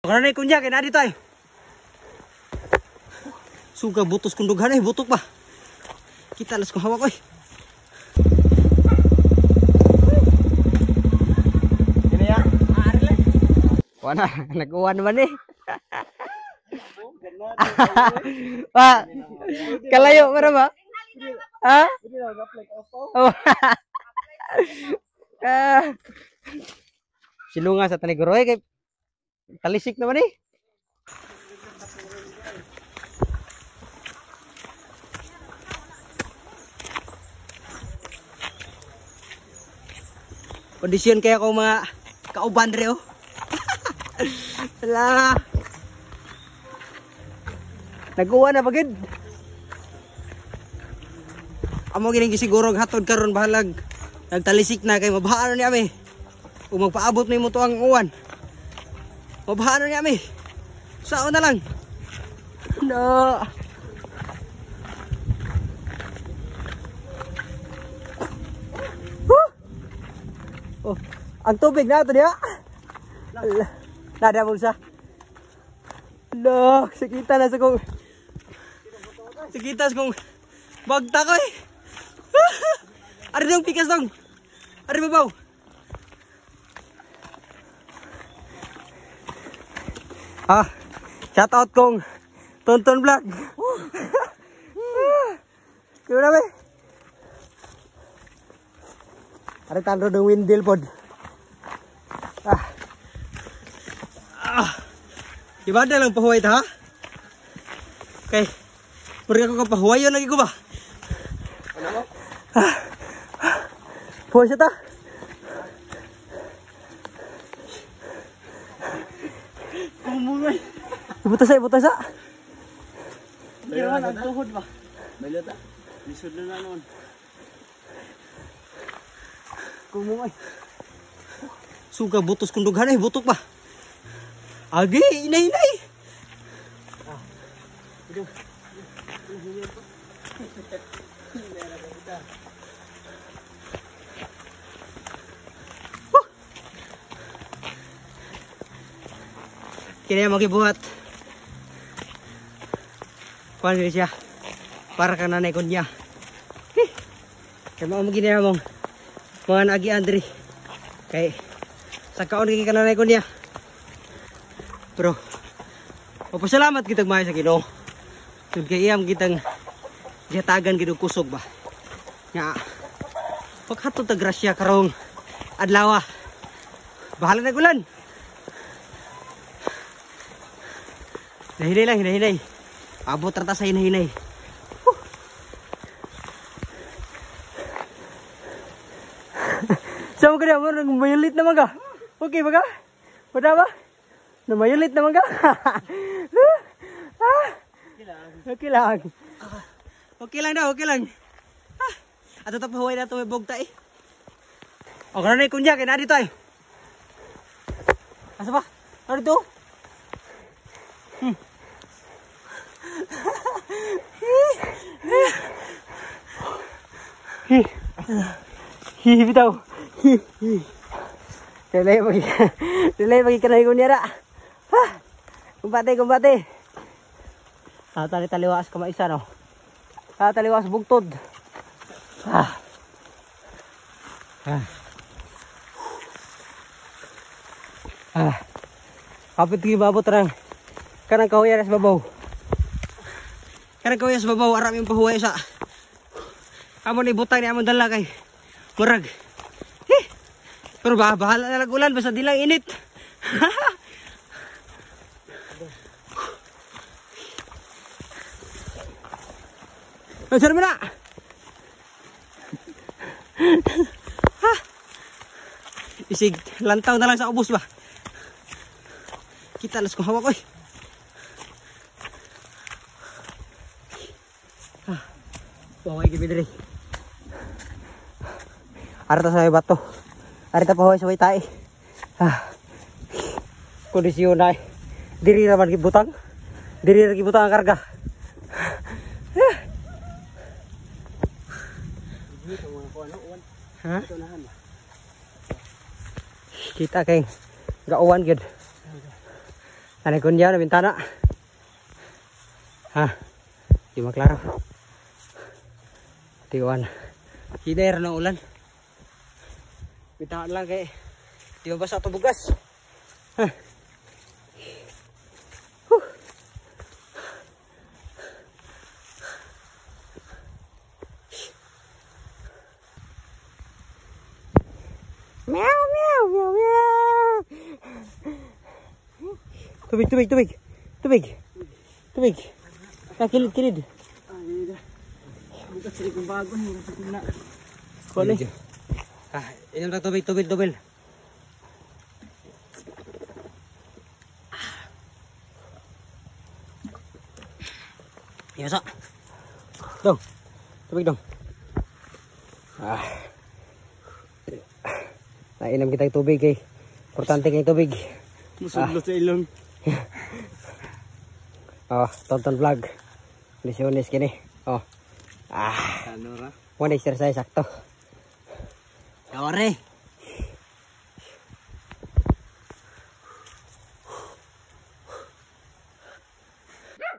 Baka na kunya kay nadi tay. Suga butos kundughan butok ba. Kita las ko hawak oy. Ini ya. Wana nag-uwan man eh. Pak, kalayo mo ba? Ha? Oh. Silunga sa Taniguroy kay talisik naman eh. Kondisyon kaya ko mga kauban re oh. Wala. Nag-uwan na bagid. Amo gining gisiguro hatod karon bahalag. Nagtalisik na kay mabahaan ni ami. Kung magpaabot na mo to ang uwan. Mabahaan ni ami. Sao na lang. No. Oh, ang tubig na ito niya. Nada bulsa. Loh, sakita na sa kong. Sakita sa kong bagta ko eh. Ari dong pikas dong. Ari babaw. Shout out kong Tonton Vlog. Gimana be? Ari tandro ng windmill pod. Ibada lang pahuway ta ha? Okay. Murga ko pahuwayon lagi ko ba? Ano mo? Puway siya ta? Kumungay. Ibutas sa. Hindi naman ang tuhod ba? Baila ta. Lisod na noon. Kumungay. Suga butos kundughan butok ba? Agi, inay. Kaya magibuhat. Kuan siya. Para ka nanay ko niya. Kaya mo magini mong mga nagi Andri. Kay sa kaon kay kananay ko niya. Pero papasalamat kitag maay sa Ginoo. Sud kay iyam kitang gihatagan gid og kusog ba. Nya paghatod ta grasya karong adlaw. Bahala na gulan. Hinay. Abot rata sa hinay. Sama ka mo nang mayulit naman ka. Okay ba ka? Wala ba? Na mayulit naman ka. Okay lang. Okay lang. Ato ta pahuway na to may bogta eh. O kana na kunya kay na dito ay. Asa ba? Ano dito? Bitaw. Dalay bagi kanay ko niya ra. Kumbate. Taliwas ka maisa no. Taliwas bugtod. Kapit gi babot rang. Kanang kahuyan sa babaw. Aram yung pahuway sa. Amo ni butang ni amon dala kay murag. Pero bahala na lang ulan basta di lang init. Nasaan mo na? Isig lantaw na lang sa ubos ba? Kita las ko hawak oy. Pahuway gibi diri. Arta sa bato. Arta pahuway sa waytae. Kondisyon na eh. Diri naman gibutang. Diri ra gibutang ang karga. Ha? Kita kay gauwan gyud. Anay kunya na bintana. Ha. Di maklaro. Tiwan. Hider ng ulan. Bintana lang kay di mabasa ito bugas. Ha. Meow, meow, meow, meow. Tubig, tubig, tubig. Tubig. Tubig. Kilid, kilid. Bukas sila kong bago. Kole. Inom tag tubig, tubig, tubig. Yasa. Dong. Tubig dong. Nainom kita yung tubig eh. Importante kayo tubig. Musudlo sa ilong. Tonton vlog. Lisyones kini. Ano ra? One exercise sakto. Yore.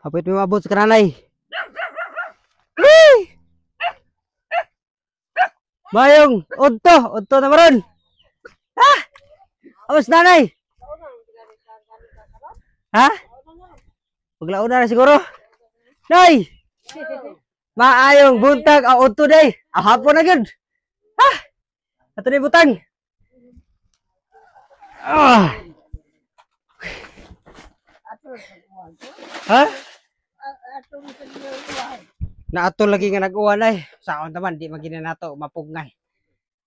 Hapit mo mabot sa kananay. Mayong, udto na maron. Awas nanay. Ha? Paglauna na siguro. Nay! Maayong buntag, udto day. Hapon na gud. Ato na butang. Ha? Naatol lagi nga nag-uwan ay. Saon naman, di magina nato mapugngay.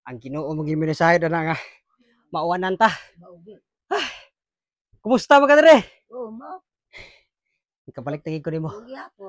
Ang Ginoo maging minasahe na nga. Mauwanan ta. Kumusta mga kadre? Oo, mo. Ikabalik tagi ko nimo. Hindi ako.